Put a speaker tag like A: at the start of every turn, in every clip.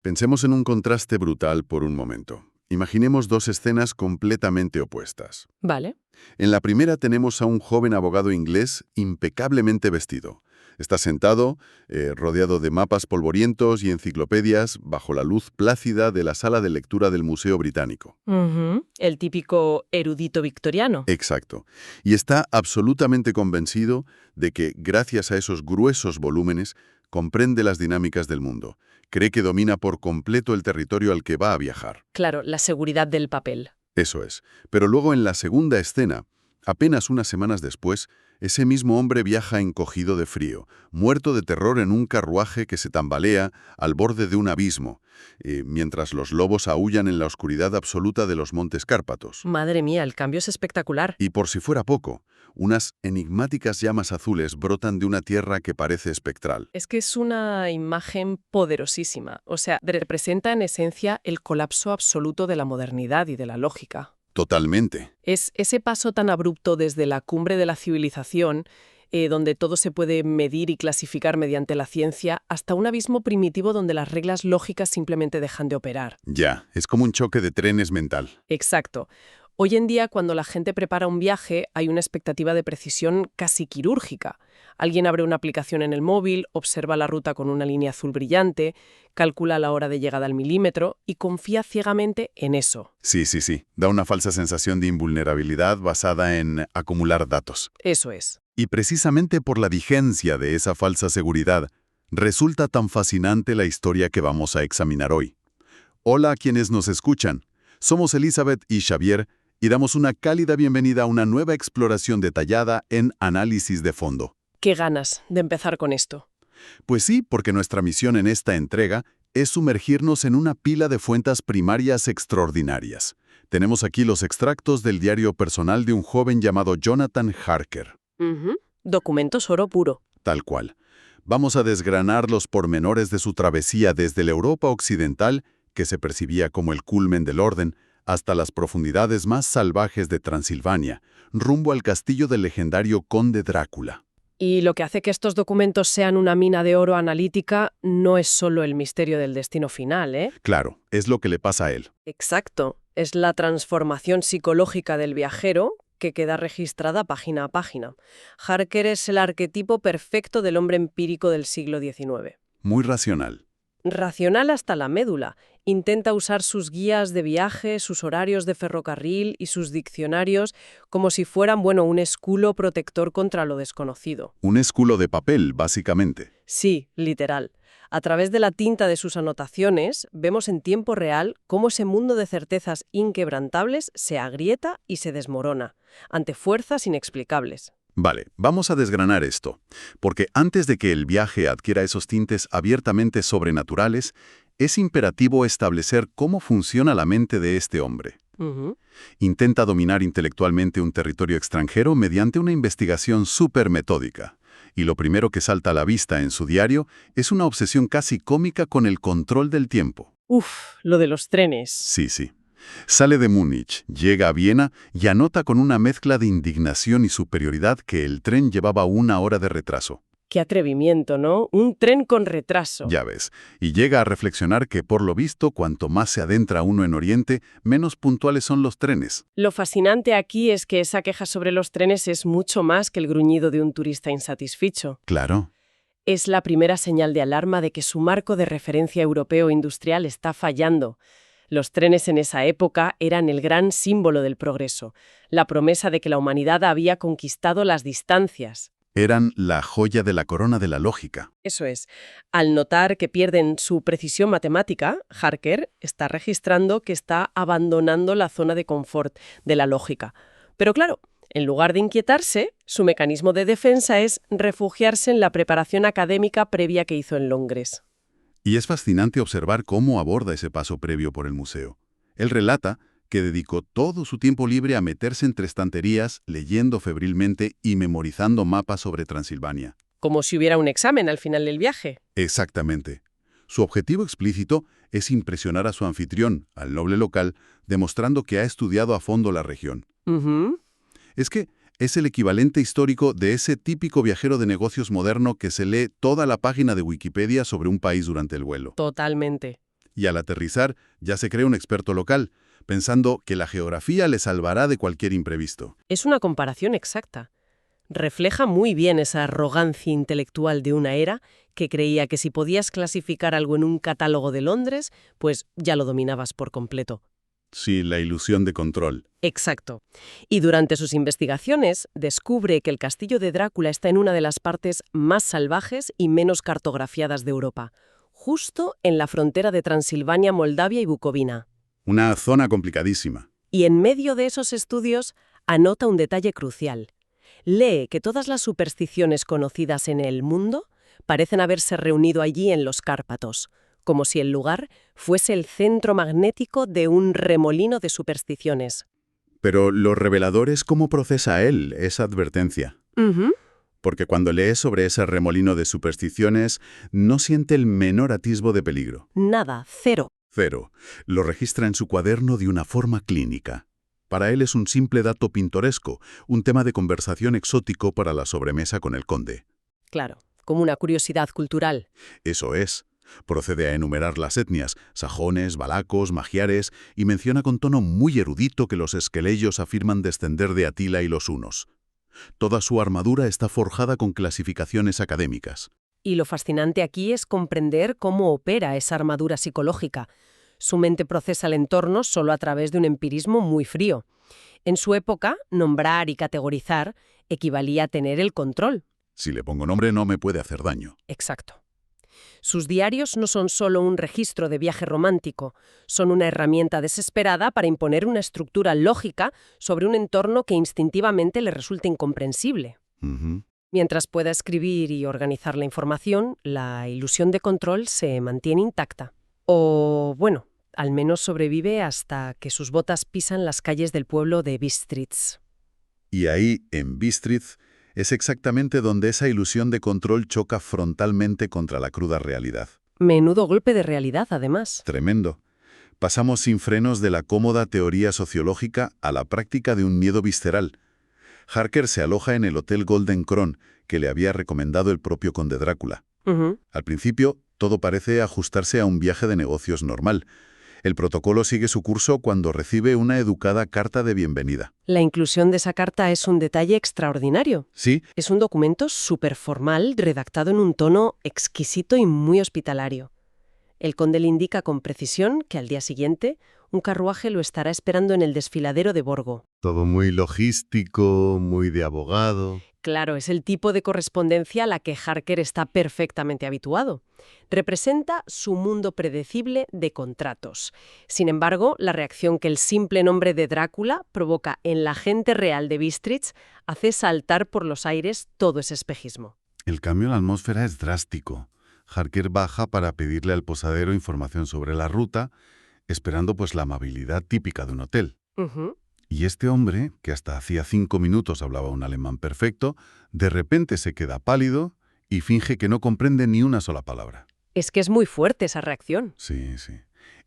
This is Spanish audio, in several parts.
A: Pensemos en un contraste brutal por un momento. Imaginemos dos escenas completamente opuestas.
B: Vale.
A: En la primera tenemos a un joven abogado inglés impecablemente vestido. Está sentado, rodeado de mapas polvorientos y enciclopedias, bajo la luz plácida de la sala de lectura del Museo Británico.
B: Ujú. El típico erudito victoriano.
A: Exacto. Y está absolutamente convencido de que, gracias a esos gruesos volúmenes, comprende las dinámicas del mundo. Cree que domina por completo el territorio al que va a viajar.
B: Claro, la seguridad del papel.
A: Eso es. Pero luego en la segunda escena, apenas unas semanas después, ese mismo hombre viaja encogido de frío, muerto de terror en un carruaje que se tambalea al borde de un abismo, mientras los lobos aúllan en la oscuridad absoluta de los montes Cárpatos.
B: Madre mía, el cambio es espectacular.
A: Y por si fuera poco, unas enigmáticas llamas azules brotan de una tierra que parece espectral.
B: Es que es una imagen poderosísima. O sea, representa en esencia el colapso absoluto de la modernidad y de la lógica.
A: Totalmente.
B: Es ese paso tan abrupto desde la cumbre de la civilización, donde todo se puede medir y clasificar mediante la ciencia, hasta un abismo primitivo donde las reglas lógicas simplemente dejan de operar.
A: Ya, es como un choque de trenes mental.
B: Exacto. Hoy en día, cuando la gente prepara un viaje, hay una expectativa de precisión casi quirúrgica. Alguien abre una aplicación en el móvil, observa la ruta con una línea azul brillante, calcula la hora de llegada al milímetro y confía ciegamente en eso.
A: Sí. Da una falsa sensación de invulnerabilidad basada en acumular datos.
B: Eso es.
A: Y precisamente por la vigencia de esa falsa seguridad, resulta tan fascinante la historia que vamos a examinar hoy. Hola a quienes nos escuchan. Somos Elizabeth y Xavier y damos una cálida bienvenida a una nueva exploración detallada en Análisis de Fondo.
B: Qué ganas de empezar con esto.
A: Pues sí, porque nuestra misión en esta entrega es sumergirnos en una pila de fuentes primarias extraordinarias. Tenemos aquí los extractos del diario personal de un joven llamado Jonathan Harker.
B: Documentos oro puro.
A: Tal cual. Vamos a desgranar los pormenores de su travesía desde la Europa occidental, que se percibía como el culmen del orden, hasta las profundidades más salvajes de Transilvania, rumbo al castillo del legendario conde Drácula.
B: Y lo que hace que estos documentos sean una mina de oro analítica no es solo el misterio del destino final, ¿eh?
A: Claro, es lo que le pasa a él.
B: Exacto. Es la transformación psicológica del viajero que queda registrada página a página. Harker es el arquetipo perfecto del hombre empírico del siglo XIX.
A: Muy racional.
B: Racional hasta la médula. Intenta usar sus guías de viaje, sus horarios de ferrocarril y sus diccionarios como si fueran, un escudo protector contra lo desconocido.
A: Un escudo de papel, básicamente.
B: Sí, literal. A través de la tinta de sus anotaciones, vemos en tiempo real cómo ese mundo de certezas inquebrantables se agrieta y se desmorona, ante fuerzas inexplicables.
A: Vale, vamos a desgranar esto, porque antes de que el viaje adquiera esos tintes abiertamente sobrenaturales, es imperativo establecer cómo funciona la mente de este hombre. Intenta dominar intelectualmente un territorio extranjero mediante una investigación súper metódica. Y lo primero que salta a la vista en su diario es una obsesión casi cómica con el control del tiempo.
B: Lo de los trenes.
A: Sí. Sale de Múnich, llega a Viena y anota con una mezcla de indignación y superioridad que el tren llevaba 1 hora de retraso.
B: Qué atrevimiento, ¿no? Un tren con retraso.
A: Ya ves, y llega a reflexionar que por lo visto, cuanto más se adentra uno en Oriente, menos puntuales son los trenes.
B: Lo fascinante aquí es que esa queja sobre los trenes es mucho más que el gruñido de un turista insatisfecho.
A: Claro.
B: Es la primera señal de alarma de que su marco de referencia europeo industrial está fallando. Los trenes en esa época eran el gran símbolo del progreso, la promesa de que la humanidad había conquistado las distancias.
A: Eran la joya de la corona de la lógica.
B: Eso es. Al notar que pierden su precisión matemática, Harker está registrando que está abandonando la zona de confort de la lógica. Pero claro, en lugar de inquietarse, su mecanismo de defensa es refugiarse en la preparación académica previa que hizo en Londres.
A: Y es fascinante observar cómo aborda ese paso previo por el museo. Él relata que dedicó todo su tiempo libre a meterse entre estanterías, leyendo febrilmente y memorizando mapas sobre Transilvania.
B: Como si hubiera un examen al final del viaje.
A: Exactamente. Su objetivo explícito es impresionar a su anfitrión, al noble local, demostrando que ha estudiado a fondo la región. Es que es el equivalente histórico de ese típico viajero de negocios moderno que se lee toda la página de Wikipedia sobre un país durante el vuelo.
B: Totalmente.
A: Y al aterrizar, ya se cree un experto local, pensando que la geografía le salvará de cualquier imprevisto.
B: Es una comparación exacta. Refleja muy bien esa arrogancia intelectual de una era que creía que si podías clasificar algo en un catálogo de Londres, pues ya lo dominabas por completo.
A: Sí, la ilusión de control.
B: Exacto. Y durante sus investigaciones descubre que el castillo de Drácula está en una de las partes más salvajes y menos cartografiadas de Europa, justo en la frontera de Transilvania, Moldavia y Bucovina.
A: Una zona complicadísima.
B: Y en medio de esos estudios anota un detalle crucial. Lee que todas las supersticiones conocidas en el mundo parecen haberse reunido allí en los Cárpatos, como si el lugar fuese el centro magnético de un remolino de supersticiones.
A: Pero lo revelador es cómo procesa él esa advertencia. Porque cuando lee sobre ese remolino de supersticiones, no siente el menor atisbo de peligro.
B: Nada, cero.
A: Cero. Lo registra en su cuaderno de una forma clínica. Para él es un simple dato pintoresco, un tema de conversación exótico para la sobremesa con el conde.
B: Claro, como una curiosidad cultural.
A: Eso es. Procede a enumerar las etnias, sajones, valacos, magiares, y menciona con tono muy erudito que los esqueleyos afirman descender de Atila y los hunos. Toda su armadura está forjada con clasificaciones académicas.
B: Y lo fascinante aquí es comprender cómo opera esa armadura psicológica. Su mente procesa el entorno solo a través de un empirismo muy frío. En su época, nombrar y categorizar equivalía a tener el control.
A: Si le pongo nombre no me puede hacer daño.
B: Exacto. Sus diarios no son solo un registro de viaje romántico, son una herramienta desesperada para imponer una estructura lógica sobre un entorno que instintivamente le resulta incomprensible. Mientras pueda escribir y organizar la información, la ilusión de control se mantiene intacta. O, bueno, al menos sobrevive hasta que sus botas pisan las calles del pueblo de Bistritz.
A: Y ahí, en Bistritz, es exactamente donde esa ilusión de control choca frontalmente contra la cruda realidad.
B: Menudo golpe de realidad, además.
A: Tremendo. Pasamos sin frenos de la cómoda teoría sociológica a la práctica de un miedo visceral. Harker se aloja en el Hotel Golden Crown, que le había recomendado el propio conde Drácula. Al principio, todo parece ajustarse a un viaje de negocios normal. El protocolo sigue su curso cuando recibe una educada carta de bienvenida.
B: La inclusión de esa carta es un detalle extraordinario.
A: Sí.
B: Es un documento súper formal, redactado en un tono exquisito y muy hospitalario. El conde le indica con precisión que al día siguiente un carruaje lo estará esperando en el desfiladero de Borgo.
A: Todo muy logístico, muy de abogado.
B: Claro, es el tipo de correspondencia a la que Harker está perfectamente habituado. Representa su mundo predecible de contratos. Sin embargo, la reacción que el simple nombre de Drácula provoca en la gente real de Bistritz hace saltar por los aires todo ese espejismo.
A: El cambio en la atmósfera es drástico. Harker baja para pedirle al posadero información sobre la ruta, esperando pues la amabilidad típica de un hotel. Y este hombre, que hasta hacía 5 minutos hablaba un alemán perfecto, de repente se queda pálido y finge que no comprende ni una sola palabra.
B: Es que es muy fuerte esa reacción.
A: Sí, sí.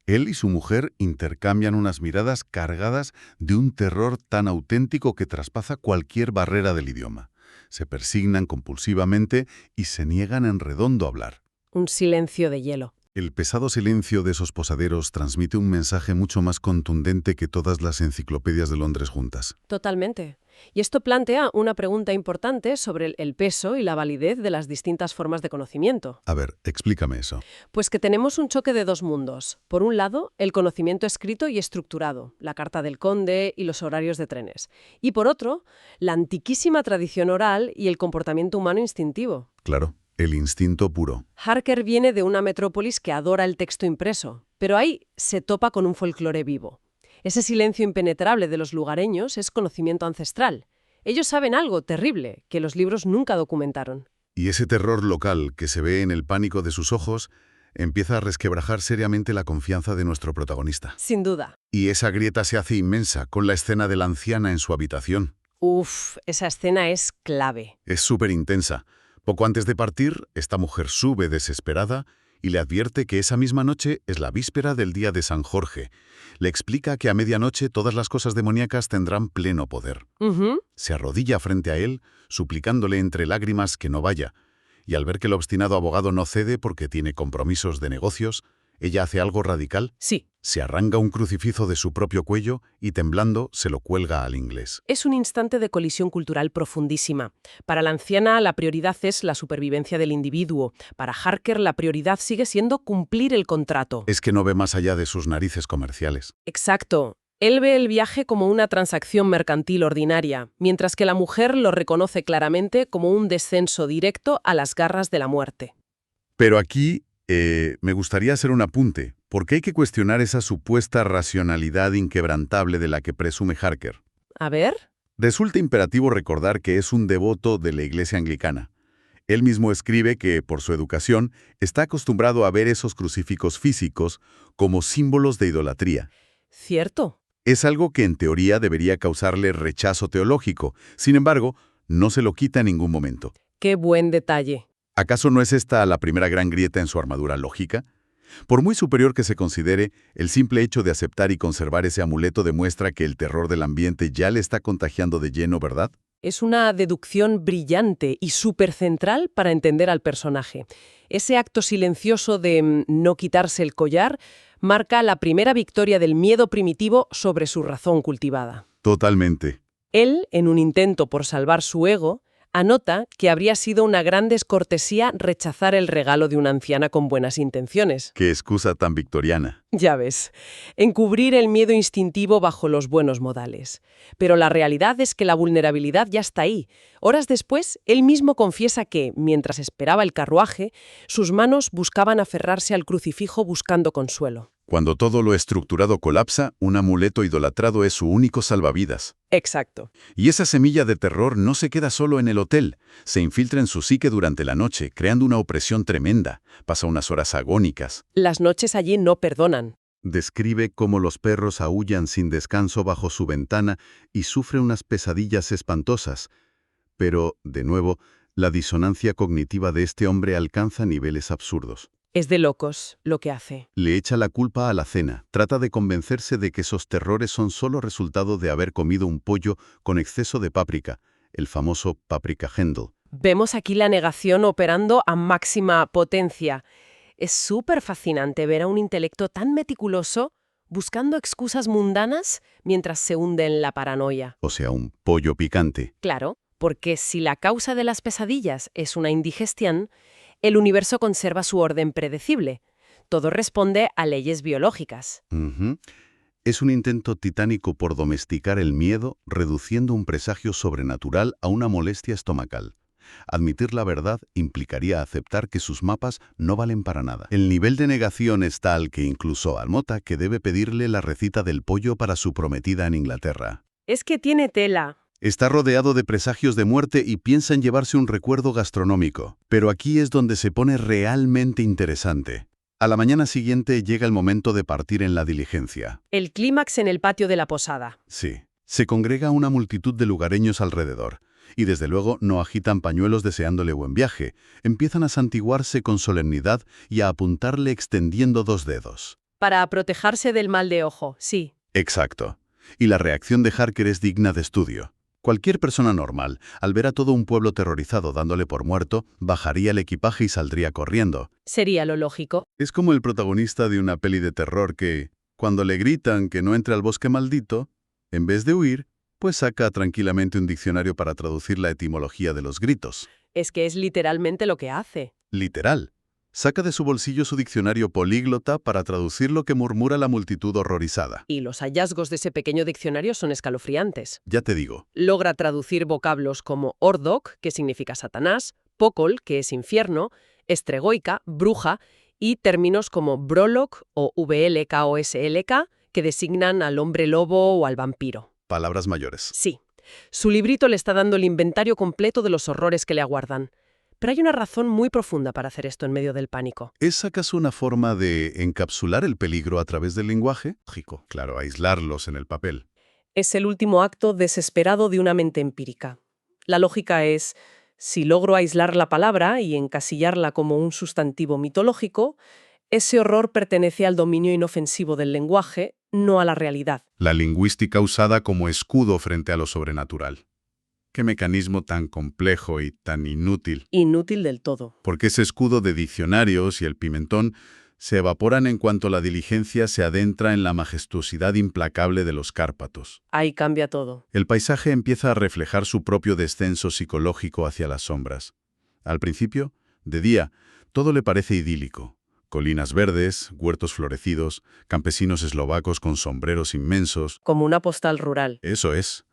A: Él y su mujer intercambian unas miradas cargadas de un terror tan auténtico que traspasa cualquier barrera del idioma. Se persignan compulsivamente y se niegan en redondo a hablar.
B: Un silencio de hielo.
A: El pesado silencio de esos posaderos transmite un mensaje mucho más contundente que todas las enciclopedias de Londres juntas.
B: Totalmente. Y esto plantea una pregunta importante sobre el peso y la validez de las distintas formas de conocimiento.
A: A ver, explícame eso.
B: Pues que tenemos un choque de dos mundos. Por un lado, el conocimiento escrito y estructurado, la carta del conde y los horarios de trenes. Y por otro, la antiquísima tradición oral y el comportamiento humano instintivo.
A: Claro. El instinto puro.
B: Harker viene de una metrópolis que adora el texto impreso, pero ahí se topa con un folclore vivo. Ese silencio impenetrable de los lugareños es conocimiento ancestral. Ellos saben algo terrible que los libros nunca documentaron.
A: Y ese terror local que se ve en el pánico de sus ojos empieza a resquebrajar seriamente la confianza de nuestro protagonista.
B: Sin duda.
A: Y esa grieta se hace inmensa con la escena de la anciana en su habitación.
B: Uf, esa escena es clave.
A: Es súper intensa. Poco antes de partir, esta mujer sube desesperada y le advierte que esa misma noche es la víspera del día de San Jorge. Le explica que a medianoche todas las cosas demoníacas tendrán pleno poder. Se arrodilla frente a él, suplicándole entre lágrimas que no vaya. Y al ver que el obstinado abogado no cede porque tiene compromisos de negocios, Ella hace algo radical.
B: Sí,
A: Se arranca un crucifijo de su propio cuello y, temblando, se lo cuelga al inglés.
B: es un instante de colisión cultural profundísima. Para la anciana, la prioridad es la supervivencia del individuo. Para Harker, la prioridad sigue siendo cumplir el contrato.
A: Es que no ve más allá de sus narices comerciales.
B: Exacto. Él ve el viaje como una transacción mercantil ordinaria, mientras que la mujer lo reconoce claramente como un descenso directo a las garras de la muerte.
A: Pero aquí me gustaría hacer un apunte, porque hay que cuestionar esa supuesta racionalidad inquebrantable de la que presume Harker.
B: A ver.
A: Resulta imperativo recordar que es un devoto de la Iglesia anglicana. Él mismo escribe que, por su educación, está acostumbrado a ver esos crucifijos físicos como símbolos de idolatría.
B: Cierto.
A: Es algo que en teoría debería causarle rechazo teológico. Sin embargo, no se lo quita en ningún momento.
B: Qué buen detalle.
A: ¿Acaso no es esta la primera gran grieta en su armadura lógica? Por muy superior que se considere, el simple hecho de aceptar y conservar ese amuleto demuestra que el terror del ambiente ya le está contagiando de lleno, ¿verdad?
B: Es una deducción brillante y supercentral para entender al personaje. Ese acto silencioso de no quitarse el collar marca la primera victoria del miedo primitivo sobre su razón cultivada.
A: Totalmente.
B: Él, en un intento por salvar su ego, anota que habría sido una gran descortesía rechazar el regalo de una anciana con buenas intenciones.
A: Qué excusa tan victoriana.
B: Ya ves, encubrir el miedo instintivo bajo los buenos modales. Pero la realidad es que la vulnerabilidad ya está ahí. Horas después, él mismo confiesa que, mientras esperaba el carruaje, sus manos buscaban aferrarse al crucifijo buscando consuelo.
A: Cuando todo lo estructurado colapsa, un amuleto idolatrado es su único salvavidas.
B: Exacto.
A: Y esa semilla de terror no se queda solo en el hotel, se infiltra en su psique durante la noche, creando una opresión tremenda. Pasa unas horas agónicas.
B: Las noches allí no perdonan.
A: Describe cómo los perros aúllan sin descanso bajo su ventana y sufre unas pesadillas espantosas. Pero, de nuevo, la disonancia cognitiva de este hombre alcanza niveles absurdos.
B: Es de locos lo que hace.
A: Le echa la culpa a la cena, trata de convencerse de que esos terrores son solo resultado de haber comido un pollo con exceso de páprica, el famoso páprica Hendel.
B: Vemos aquí la negación operando a máxima potencia. Es súper fascinante ver a un intelecto tan meticuloso buscando excusas mundanas mientras se hunde en la paranoia.
A: O sea, un pollo picante.
B: Claro, porque si la causa de las pesadillas es una indigestión, el universo conserva su orden predecible. Todo responde a leyes biológicas.
A: Es un intento titánico por domesticar el miedo, reduciendo un presagio sobrenatural a una molestia estomacal. Admitir la verdad implicaría aceptar que sus mapas no valen para nada. El nivel de negación es tal que incluso almota que debe pedirle la receta del pollo para su prometida en Inglaterra.
B: Es que tiene tela.
A: Está rodeado de presagios de muerte y piensa en llevarse un recuerdo gastronómico. Pero aquí es donde se pone realmente interesante. A la mañana siguiente llega el momento de partir en la diligencia.
B: El clímax en el patio de la posada.
A: Sí. Se congrega una multitud de lugareños alrededor. Y desde luego no agitan pañuelos deseándole buen viaje. Empiezan a santiguarse con solemnidad y a apuntarle extendiendo 2 dedos.
B: Para protegerse del mal de ojo, sí.
A: Exacto. Y la reacción de Harker es digna de estudio. Cualquier persona normal, al ver a todo un pueblo terrorizado dándole por muerto, bajaría el equipaje y saldría corriendo.
B: Sería lo lógico.
A: Es como el protagonista de una peli de terror que, cuando le gritan que no entre al bosque maldito, en vez de huir, pues saca tranquilamente un diccionario para traducir la etimología de los gritos.
B: Es que es literalmente lo que hace.
A: Literal. Saca de su bolsillo su diccionario políglota para traducir lo que murmura la multitud horrorizada.
B: Y los hallazgos de ese pequeño diccionario son escalofriantes.
A: Ya te digo.
B: Logra traducir vocablos como Ordok, que significa Satanás, Pokol, que es infierno, Estregoica, bruja, y términos como Brolok o VLKOSLK, que designan al hombre lobo o al vampiro.
A: Palabras mayores.
B: Sí. Su librito le está dando el inventario completo de los horrores que le aguardan. Pero hay una razón muy profunda para hacer esto en medio del pánico.
A: ¿Es acaso una forma de encapsular el peligro a través del lenguaje? Lógico. Claro, aislarlos en el papel.
B: Es el último acto desesperado de una mente empírica. La lógica es, si logro aislar la palabra y encasillarla como un sustantivo mitológico, ese horror pertenece al dominio inofensivo del lenguaje, no a la realidad.
A: La lingüística usada como escudo frente a lo sobrenatural. Qué mecanismo tan complejo y tan inútil.
B: Inútil del todo.
A: Porque ese escudo de diccionarios y el pimentón Se evaporan en cuanto la diligencia se adentra en la majestuosidad implacable de los Cárpatos.
B: Ahí cambia todo.
A: El paisaje empieza a reflejar su propio descenso psicológico hacia las sombras. Al principio, de día, todo le parece idílico. Colinas verdes, huertos florecidos, campesinos eslovacos con sombreros inmensos.
B: Como una postal rural.
A: Eso es.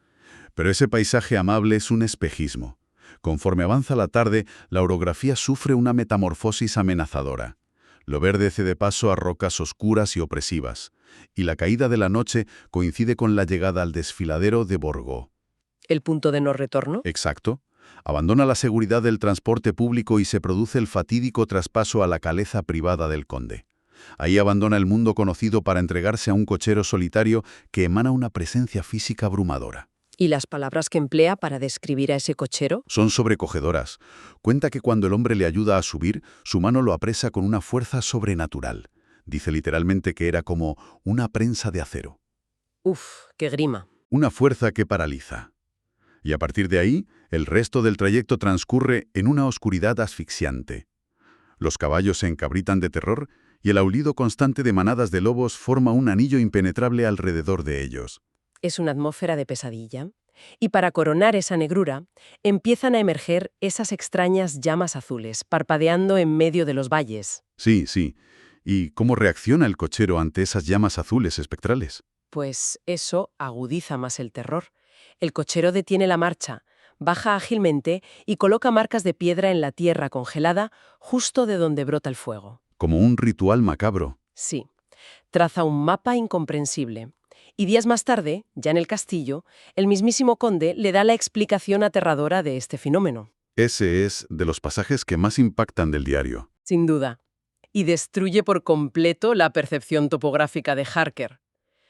A: Pero ese paisaje amable es un espejismo. Conforme avanza la tarde, la orografía sufre una metamorfosis amenazadora. Lo verde cede paso a rocas oscuras y opresivas, y la caída de la noche coincide con la llegada al desfiladero de Borgó.
B: ¿El punto de no retorno?
A: Exacto. Abandona la seguridad del transporte público y se produce el fatídico traspaso a la caleza privada del conde. Ahí abandona el mundo conocido para entregarse a un cochero solitario que emana una presencia física abrumadora.
B: ¿Y las palabras que emplea para describir a ese cochero?
A: Son sobrecogedoras. Cuenta que cuando el hombre le ayuda a subir, su mano lo apresa con una fuerza sobrenatural. Dice literalmente que era como una prensa de acero.
B: Uf, qué grima.
A: Una fuerza que paraliza. Y a partir de ahí, el resto del trayecto transcurre en una oscuridad asfixiante. Los caballos se encabritan de terror y el aullido constante de manadas de lobos forma un anillo impenetrable alrededor de ellos.
B: Es una atmósfera de pesadilla. Y para coronar esa negrura, empiezan a emerger esas extrañas llamas azules, parpadeando en medio de los valles.
A: Sí, sí. ¿Y cómo reacciona el cochero ante esas llamas azules espectrales?
B: Pues eso agudiza más el terror. El cochero detiene la marcha, baja ágilmente y coloca marcas de piedra en la tierra congelada justo de donde brota el fuego.
A: Como un ritual macabro.
B: Sí, traza un mapa incomprensible. Y días más tarde, ya en el castillo, el mismísimo conde le da la explicación aterradora de este fenómeno.
A: Ese es de los pasajes que más impactan del diario.
B: Sin duda. Y destruye por completo la percepción topográfica de Harker.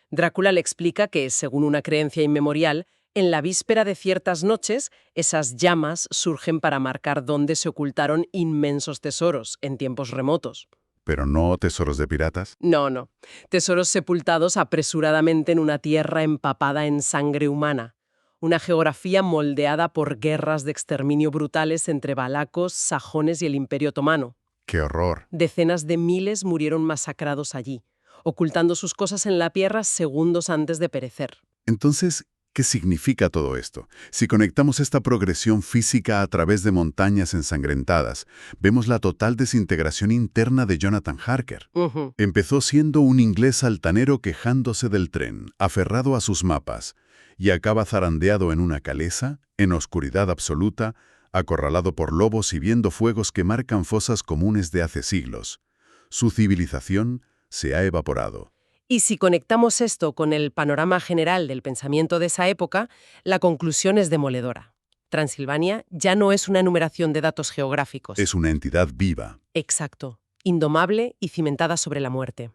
B: Drácula le explica que, según una creencia inmemorial, en la víspera de ciertas noches, esas llamas surgen para marcar dónde se ocultaron inmensos tesoros en tiempos remotos.
A: ¿Pero no tesoros de piratas?
B: No, no. Tesoros sepultados apresuradamente en una tierra empapada en sangre humana. Una geografía moldeada por guerras de exterminio brutales entre valacos, sajones y el Imperio Otomano.
A: ¡Qué horror!
B: Decenas de miles murieron masacrados allí, ocultando sus cosas en la tierra segundos antes de perecer.
A: Entonces, ¿qué significa todo esto? Si conectamos esta progresión física a través de montañas ensangrentadas, vemos la total desintegración interna de Jonathan Harker. Empezó siendo un inglés altanero quejándose del tren, aferrado a sus mapas, y acaba zarandeado en una caleza, en oscuridad absoluta, acorralado por lobos y viendo fuegos que marcan fosas comunes de hace siglos. Su civilización se ha evaporado.
B: Y si conectamos esto con el panorama general del pensamiento de esa época, la conclusión es demoledora. Transilvania ya no es una enumeración de datos geográficos.
A: Es una entidad viva.
B: Exacto, indomable y cimentada sobre la muerte.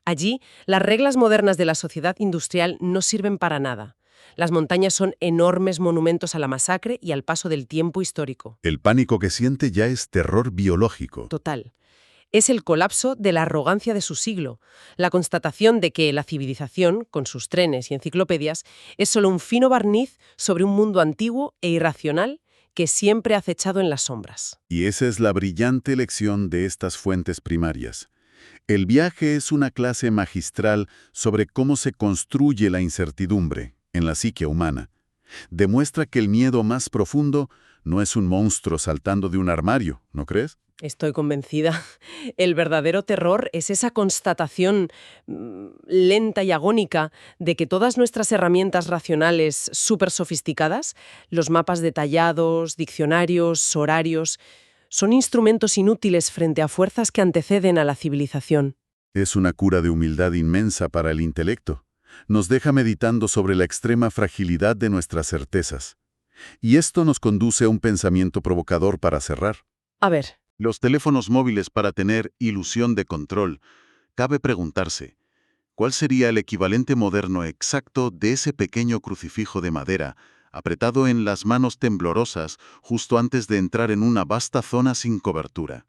B: Allí, las reglas modernas de la sociedad industrial no sirven para nada. Las montañas son enormes monumentos a la masacre y al paso del tiempo histórico.
A: El pánico que siente ya es terror biológico.
B: Total. Es el colapso de la arrogancia de su siglo, la constatación de que la civilización, con sus trenes y enciclopedias, es solo un fino barniz sobre un mundo antiguo e irracional que siempre ha acechado en las sombras.
A: Y esa es la brillante lección de estas fuentes primarias. El viaje es una clase magistral sobre cómo se construye la incertidumbre en la psique humana. Demuestra que el miedo más profundo no es un monstruo saltando de un armario, ¿no crees?
B: Estoy convencida. El verdadero terror es esa constatación lenta y agónica de que todas nuestras herramientas racionales súper sofisticadas, los mapas detallados, diccionarios, horarios, son instrumentos inútiles frente a fuerzas que anteceden a la civilización.
A: Es una cura de humildad inmensa para el intelecto. Nos deja meditando sobre la extrema fragilidad de nuestras certezas. Y esto nos conduce a un pensamiento provocador para cerrar.
B: A ver.
A: Los teléfonos móviles para tener ilusión de control. Cabe preguntarse, ¿cuál sería el equivalente moderno exacto de ese pequeño crucifijo de madera, apretado en las manos temblorosas justo antes de entrar en una vasta zona sin cobertura?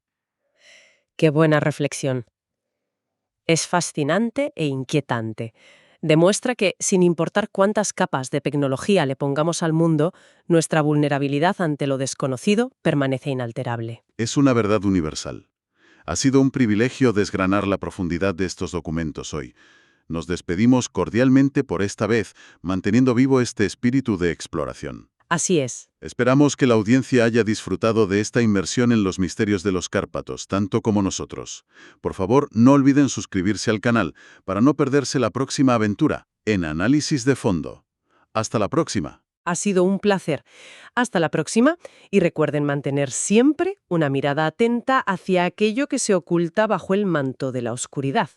B: Qué buena reflexión. Es fascinante e inquietante. Demuestra que, sin importar cuántas capas de tecnología le pongamos al mundo, nuestra vulnerabilidad ante lo desconocido permanece inalterable.
A: Es una verdad universal. Ha sido un privilegio desgranar la profundidad de estos documentos hoy. Nos despedimos cordialmente por esta vez, manteniendo vivo este espíritu de exploración.
B: Así es.
A: Esperamos que la audiencia haya disfrutado de esta inmersión en los misterios de los Cárpatos, tanto como nosotros. Por favor, no olviden suscribirse al canal para no perderse la próxima aventura en Análisis de Fondo. Hasta la próxima.
B: Ha sido un placer. Hasta la próxima y recuerden mantener siempre una mirada atenta hacia aquello que se oculta bajo el manto de la oscuridad.